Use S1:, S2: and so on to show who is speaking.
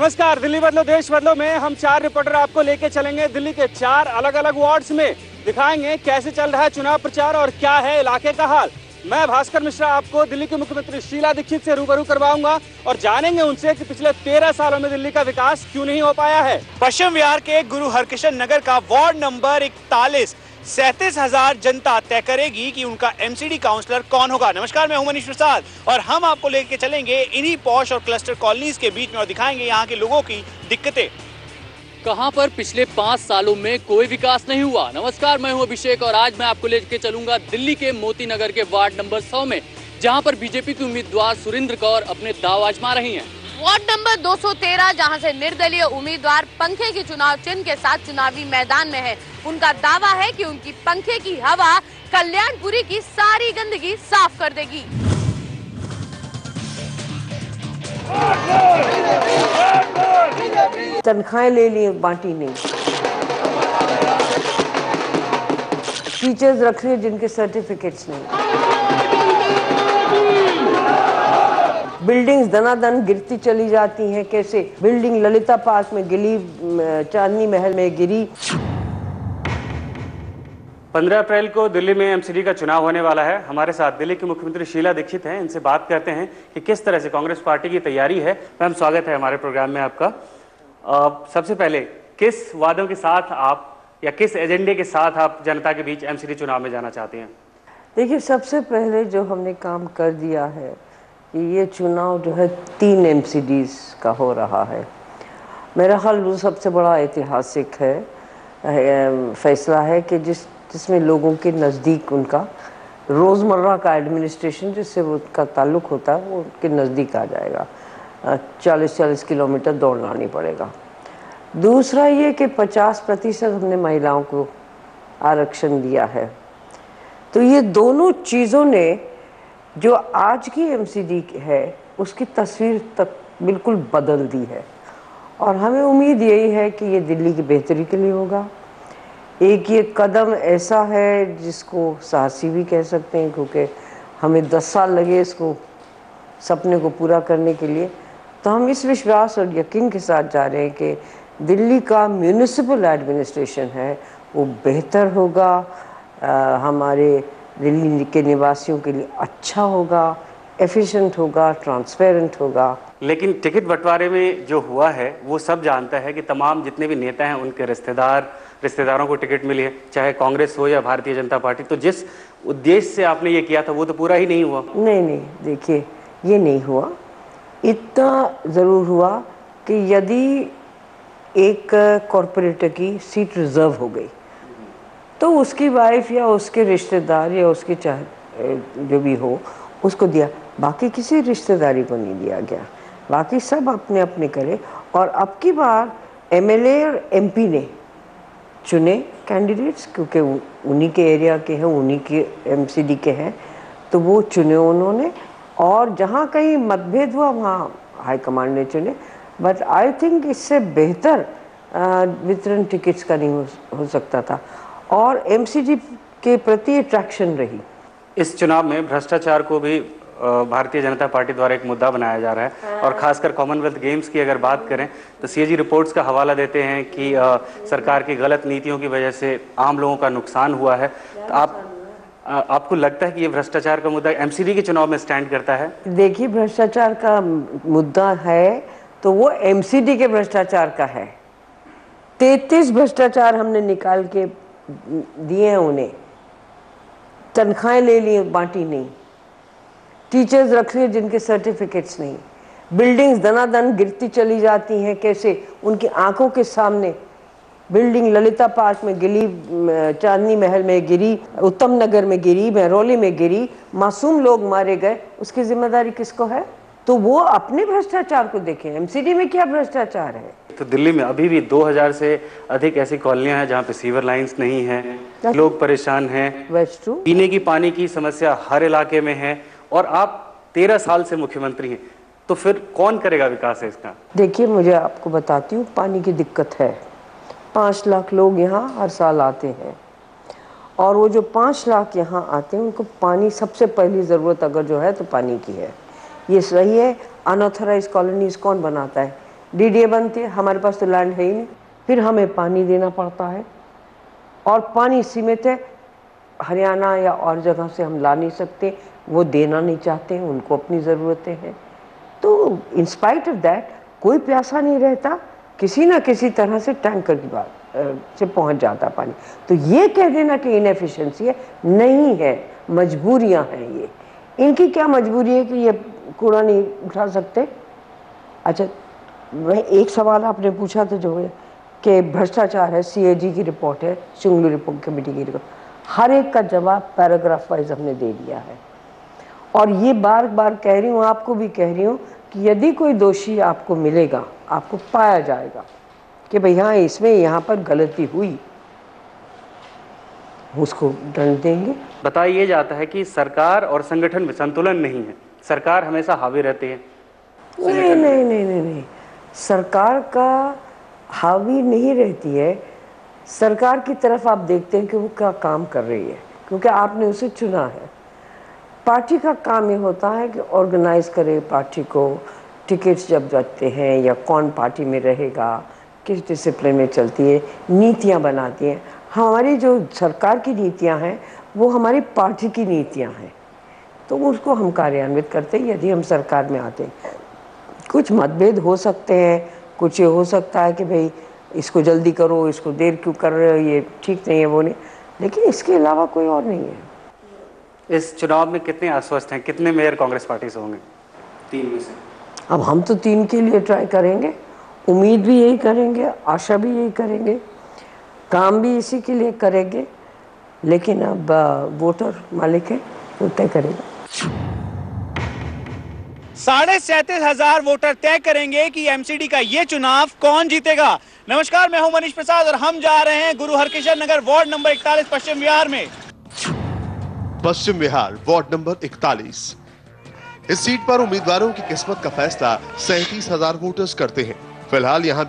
S1: नमस्कार, दिल्ली बदलो देश बदलो में हम 4 रिपोर्टर आपको लेके चलेंगे दिल्ली के 4 अलग अलग वार्ड्स में। दिखाएंगे कैसे चल रहा है चुनाव प्रचार और क्या है इलाके का हाल। मैं भास्कर मिश्रा आपको दिल्ली की मुख्यमंत्री शीला दीक्षित से रूबरू करवाऊंगा और जानेंगे उनसे कि पिछले 13 सालों में दिल्ली का विकास क्यों नहीं हो पाया है। पश्चिम विहार के गुरु हरकिशन नगर का वार्ड नंबर 41 37,000 जनता तय करेगी कि उनका एमसीडी काउंसलर कौन होगा। नमस्कार, मैं हूं मनीष प्रसाद और हम आपको लेके चलेंगे इन्हीं पॉश और क्लस्टर कॉलोनीज के बीच में और दिखाएंगे यहाँ के लोगों की दिक्कतें।
S2: कहां पर पिछले 5 सालों में कोई विकास नहीं हुआ। नमस्कार, मैं हूं अभिषेक और आज मैं आपको लेके चलूंगा दिल्ली के मोती नगर के वार्ड नंबर 100 में, जहां पर बीजेपी की उम्मीदवार सुरेंद्र कौर अपने दांव आजमा रही हैं।
S3: वार्ड नंबर 213 जहां से निर्दलीय उम्मीदवार पंखे की चुनाव चिन्ह के साथ चुनावी मैदान में है। उनका दावा है कि उनकी पंखे की हवा कल्याणपुरी की सारी गंदगी साफ कर देगी।
S4: तनख्वाहें ले ली, बांटी नहीं। टीचर्स रख लिए जिनके सर्टिफिकेट्स नहीं। बिल्डिंग्स दनादन गिरती चली जाती हैं। कैसे? बिल्डिंग ललिता पार्क में गिरी, चांदनी महल में गिरी।
S1: 15 अप्रैल को दिल्ली में एमसीडी का चुनाव होने वाला है। हमारे साथ दिल्ली की मुख्यमंत्री शीला दीक्षित हैं। इनसे बात करते हैं कि किस तरह से कांग्रेस पार्टी की तैयारी है। मैम, स्वागत है हमारे प्रोग्राम में आपका। सबसे पहले किस वादों के साथ आप या किस एजेंडे के साथ आप जनता के बीच एमसीडी चुनाव में जाना चाहते हैं?
S4: देखिए, सबसे पहले जो हमने काम कर दिया है कि ये चुनाव जो है 3 एमसीडीज का हो रहा है। मेरा ख्याल वो सबसे बड़ा ऐतिहासिक है फैसला है कि जिसमें लोगों के नज़दीक उनका रोज़मर्रा का एडमिनिस्ट्रेशन जिससे वो उनका ताल्लुक़ होता है वो उनके नज़दीक आ जाएगा। 40-40 किलोमीटर दौड़ना नहीं पड़ेगा। दूसरा ये कि 50% हमने महिलाओं को आरक्षण दिया है। तो ये दोनों चीज़ों ने जो आज की एमसीडी है उसकी तस्वीर तक बिल्कुल बदल दी है और हमें उम्मीद यही है कि ये दिल्ली की बेहतरी के लिए होगा। एक ये कदम ऐसा है जिसको साहसी भी कह सकते हैं, क्योंकि हमें 10 साल लगे इसको सपने को पूरा करने के लिए। तो हम इस विश्वास और यकीन के साथ जा रहे हैं कि दिल्ली का म्यूनिसिपल एडमिनिस्ट्रेशन है वो बेहतर होगा, हमारे दिल्ली के निवासियों के लिए अच्छा होगा, एफिशिएंट होगा, ट्रांसपेरेंट होगा।
S1: लेकिन टिकट बंटवारे में जो हुआ है वो सब जानता है कि तमाम जितने भी नेता हैं उनके रिश्तेदारों को टिकट मिली है, चाहे कांग्रेस हो या भारतीय जनता पार्टी। तो जिस उद्देश्य से आपने ये किया था वो तो पूरा ही नहीं हुआ।
S4: नहीं, देखिए, ये नहीं हुआ। इतना ज़रूर हुआ कि यदि एक कॉरपोरेटर की सीट रिजर्व हो गई तो उसकी वाइफ या उसके रिश्तेदार या उसके चाहे जो भी हो उसको दिया, बाकी किसी रिश्तेदारी को नहीं दिया गया। बाकी सब अपने अपने करे। और अब की बार एमएलए और एमपी ने चुने कैंडिडेट्स, क्योंकि उन्हीं के एरिया के हैं, उन्हीं के एमसीडी के हैं, तो वो चुने उन्होंने। और जहाँ कहीं मतभेद हुआ वहाँ हाईकमांड ने चुने। बट आई थिंक इससे बेहतर वितरण टिकट्स का नहीं हो सकता था और एमसीडी के प्रति अट्रैक्शन रही।
S1: इस चुनाव में भ्रष्टाचार को भी भारतीय जनता पार्टी द्वारा एक मुद्दा बनाया जा रहा है और खासकर कॉमनवेल्थ गेम्स की अगर बात करें तो सीएजी रिपोर्ट्स का हवाला देते हैं कि सरकार की गलत नीतियों की वजह से आम लोगों का नुकसान हुआ है। तो आपको लगता है कि ये भ्रष्टाचार का मुद्दा एमसीडी के चुनाव में स्टैंड करता है?
S4: देखिए, भ्रष्टाचार का मुद्दा है तो वो एमसीडी के भ्रष्टाचार का है। 33 भ्रष्टाचार हमने निकाल के दिए हैं उन्हें। तनख्वाहें ले ली, बांटी नहीं। टीचर्स रख लिए जिनके सर्टिफिकेट्स नहीं। बिल्डिंग्स दनादन गिरती चली जाती हैं। कैसे? उनकी आंखों के सामने बिल्डिंग ललिता पार्क में गिरी, चांदनी महल में गिरी, उत्तम नगर में गिरी, महरौली में गिरी, मासूम लोग मारे गए। उसकी जिम्मेदारी किसको है? तो वो अपने भ्रष्टाचार को देखें। एमसीडी में क्या भ्रष्टाचार है?
S1: तो दिल्ली में अभी भी 2000 से अधिक ऐसी कॉलोनियां हैं जहां पे सीवर लाइंस नहीं है, लोग परेशान हैं। पीने की पानी की समस्या हर इलाके में है और आप 13 साल से मुख्यमंत्री हैं, तो फिर कौन करेगा विकास है इसका?
S4: देखिए, मुझे आपको बताती हूँ, पानी की दिक्कत है। 5 लाख लोग यहाँ हर साल आते हैं और वो जो 5 लाख यहाँ आते हैं उनको पानी सबसे पहली ज़रूरत अगर जो है तो पानी की है। ये सही है। अनऑथराइज कॉलोनीज कौन बनाता है? डीडीए बनते, हमारे पास तो लैंड है ही नहीं, फिर हमें पानी देना पड़ता है और पानी सीमित है, हरियाणा या और जगह से हम ला नहीं सकते, वो देना नहीं चाहते, उनको अपनी ज़रूरतें हैं। तो इंस्पाइट ऑफ दैट कोई प्यासा नहीं रहता, किसी ना किसी तरह से टैंकर की बात से पहुंच जाता पानी। तो ये कह देना कि इनएफिशिएंसी है, नहीं है, मजबूरियां हैं ये। इनकी क्या मजबूरी है कि ये कूड़ा नहीं उठा सकते? अच्छा, वह एक सवाल आपने पूछा तो जो है कि भ्रष्टाचार है, सीएजी की रिपोर्ट है, शुंगलू रिपोर्ट कमेटी की रिपोर्ट, हर एक का जवाब पैराग्राफ वाइज हमने दे दिया है। और ये बार बार कह रही हूँ, आपको भी कह रही हूँ कि यदि कोई दोषी आपको मिलेगा, आपको पाया जाएगा कि भाई हाँ इसमें यहाँ पर गलती हुई, उसको दंड देंगे।
S1: बताया जाता है कि सरकार और संगठन में संतुलन नहीं है, सरकार हमेशा हावी रहती है।
S4: नहीं नहीं नहीं नहीं नहीं, सरकार का हावी नहीं रहती है। सरकार की तरफ आप देखते हैं कि वो क्या काम कर रही है, क्योंकि आपने उसे चुना है। पार्टी का काम ये होता है कि ऑर्गेनाइज करे पार्टी को, टिकट्स जब जाते हैं या कौन पार्टी में रहेगा, किस डिसिप्लिन में चलती है, नीतियाँ बनाती हैं। हमारी जो सरकार की नीतियाँ हैं वो हमारी पार्टी की नीतियाँ हैं, तो उसको हम कार्यान्वित करते हैं यदि हम सरकार में आते हैं। कुछ मतभेद हो सकते हैं, कुछ ये हो सकता है कि भाई इसको जल्दी करो, इसको देर क्यों कर रहे हो, ये ठीक नहीं है, वो नहीं, लेकिन इसके अलावा कोई और नहीं है।
S1: इस चुनाव में कितने आश्वस्त हैं, कितने मेयर कांग्रेस पार्टी से होंगे? 3 में से।
S4: अब हम तो 3 के लिए ट्राई करेंगे, उम्मीद भी यही करेंगे, आशा भी यही करेंगे, काम भी इसी के लिए करेंगे, लेकिन अब वोटर मालिक है, वो तय करेगा।
S5: 37,500 वोटर तय करेंगे कि एमसीडी का ये चुनाव कौन जीतेगा। नमस्कार, मैं हूं मनीष प्रसाद और हम जा रहे हैं गुरु हरकिशन नगर वार्ड नंबर 41 पश्चिम बिहार में।
S6: पश्चिम बिहार वार्ड नंबर 41। इस सीट पर उम्मीदवारों की किस्मत का फैसला 37,000 वोटर्स करते हैं। फिलहाल यहाँ